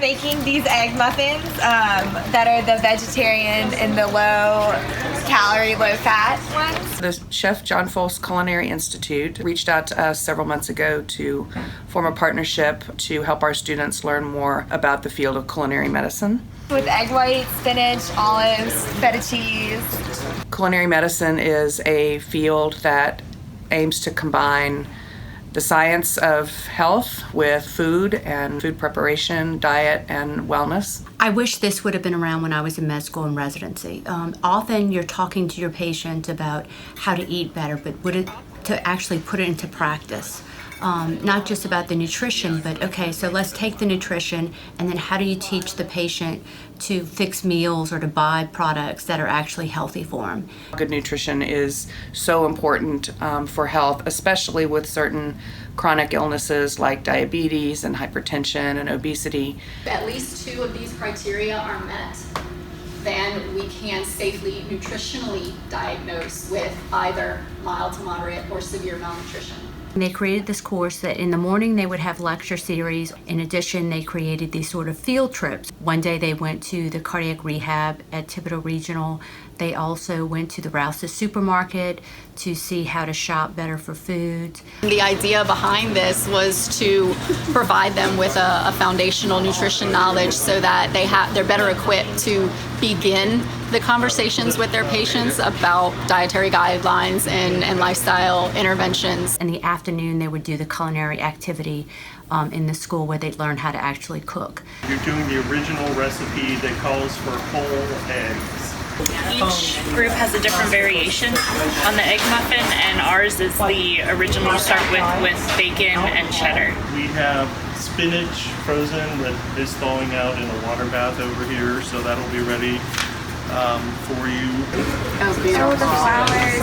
making these egg muffins that are the vegetarian and the low-calorie, low-fat ones. The chef John Folse Culinary Institute reached out to us several months ago to form a partnership to help our students learn more about the field of culinary medicine. With egg white, spinach, olives, feta cheese. Culinary medicine is a field that aims to combine the science of health with food and food preparation, diet, and wellness. I wish this would have been around when I was in med school and residency. Often you're talking to your patient about how to eat better, but to actually put it into practice. Not just about the nutrition, but okay, so let's take the nutrition and then how do you teach the patient to fix meals or to buy products that are actually healthy for them. Good nutrition is so important for health, especially with certain chronic illnesses like diabetes and hypertension and obesity. At least 2 of these criteria are met, then we can safely nutritionally diagnose with either mild to moderate or severe malnutrition. They created this course that in the morning they would have lecture series. In addition, they created these sort of field trips. One day they went to the cardiac rehab at Thibodeau Regional. They also went to the Rouse's supermarket to see how to shop better for food. The idea behind this was to provide them with a foundational nutrition knowledge so that they're better equipped to begin the conversations with their patients about dietary guidelines and lifestyle interventions. In the afternoon, they would do the culinary activity in the school where they'd learn how to actually cook. You're doing the original recipe that calls for whole eggs. Each group has a different variation on the egg muffin, and ours is the original you start with bacon and cheddar. We have spinach frozen that is thawing out in a water bath over here, so that'll be ready for you. The flowers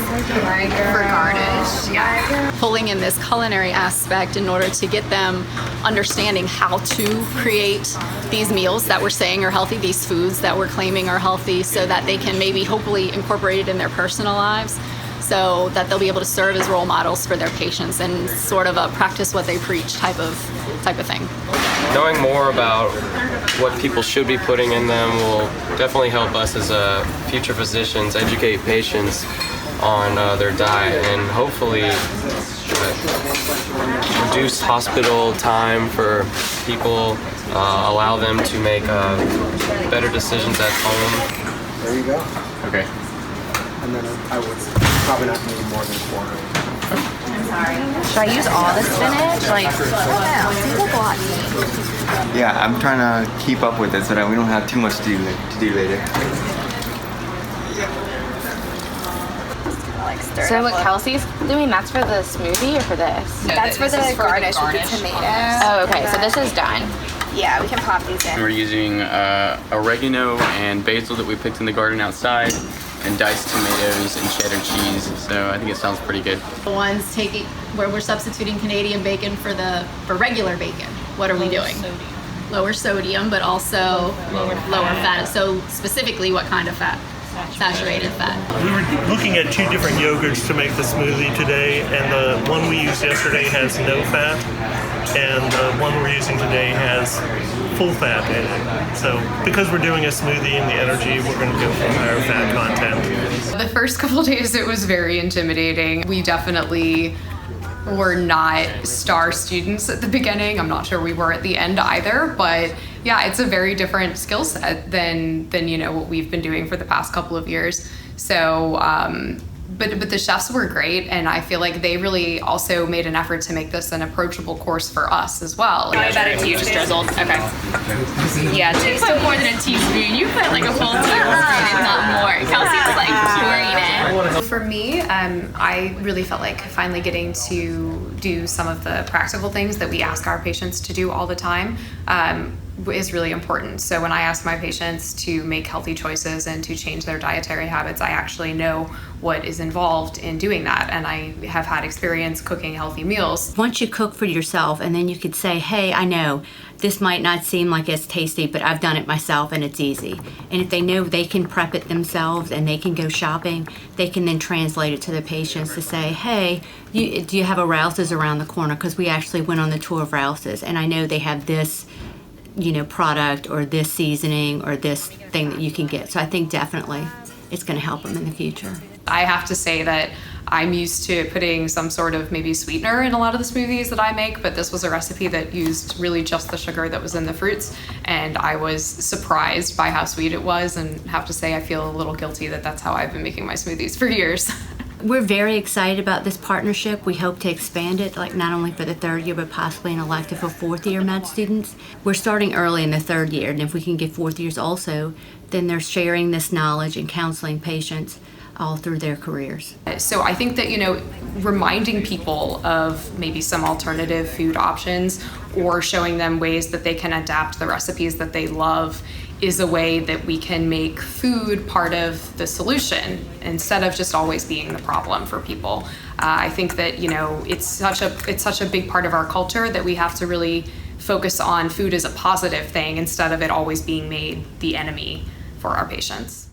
for garnish. Yeah. Pulling in this culinary aspect in order to get them understanding how to create these meals that we're saying are healthy, these foods that we're claiming are healthy, so that they can maybe hopefully incorporate it in their personal lives, so that they'll be able to serve as role models for their patients and sort of a practice what they preach type of thing. Knowing more about what people should be putting in them will definitely help us as future physicians educate patients on their diet and hopefully reduce hospital time for people, allow them to make better decisions at home. There you go. Okay. And then I would probably not need more than 4. Should I use all the spinach? Yeah, I'm trying to keep up with it so that we don't have too much to do later. So what Kelsey's doing, that's for the smoothie or for this? No, that's for the garnish with the tomato. Oh, okay, so this is done. Yeah, we can pop these in. We're using oregano and basil that we picked in the garden outside, and diced tomatoes and cheddar cheese, so I think it sounds pretty good. The ones taking where we're substituting Canadian bacon for regular bacon. What are we doing? Lower sodium, but also lower fat. So specifically, what kind of fat? Saturated fat. We were looking at 2 different yogurts to make the smoothie today, and the one we used yesterday has no fat, and the one we're using today has full fat in it. So because we're doing a smoothie and the energy, we're going to go for higher fat content. The first couple days it was very intimidating. We definitely were not star students at the beginning. I'm not sure we were at the end either, but yeah, it's a very different skill set than what we've been doing for the past couple of years. So but the chefs were great, and I feel like they really also made an effort to make this an approachable course for us as well. About a teaspoon. Drizzled. Okay. Yeah, you put more than a teaspoon. You put like a full tablespoon, if not more. Kelsey was like pouring it. For me, I really felt like finally getting to do some of the practical things that we ask our patients to do all the time is really important. So when I ask my patients to make healthy choices and to change their dietary habits, I actually know what is involved in doing that, and I have had experience cooking healthy meals. Once you cook for yourself, and then you could say, hey, I know this might not seem like it's tasty, but I've done it myself and it's easy. And if they know they can prep it themselves and they can go shopping, they can then translate it to the patients to say, hey, do you have a Rouse's around the corner? Because we actually went on the tour of Rouse's, and I know they have this product or this seasoning or this thing that you can get. So I think definitely it's going to help them in the future. I have to say that I'm used to putting some sort of maybe sweetener in a lot of the smoothies that I make, but this was a recipe that used really just the sugar that was in the fruits, and I was surprised by how sweet it was, and have to say I feel a little guilty that that's how I've been making my smoothies for years. We're very excited about this partnership. We hope to expand it, not only for the third year, but possibly an elective for fourth year med students. We're starting early in the third year, and if we can get fourth years also, then they're sharing this knowledge and counseling patients all through their careers. So I think that, reminding people of maybe some alternative food options or showing them ways that they can adapt the recipes that they love is a way that we can make food part of the solution instead of just always being the problem for people. I think that, it's such a big part of our culture that we have to really focus on food as a positive thing instead of it always being made the enemy for our patients.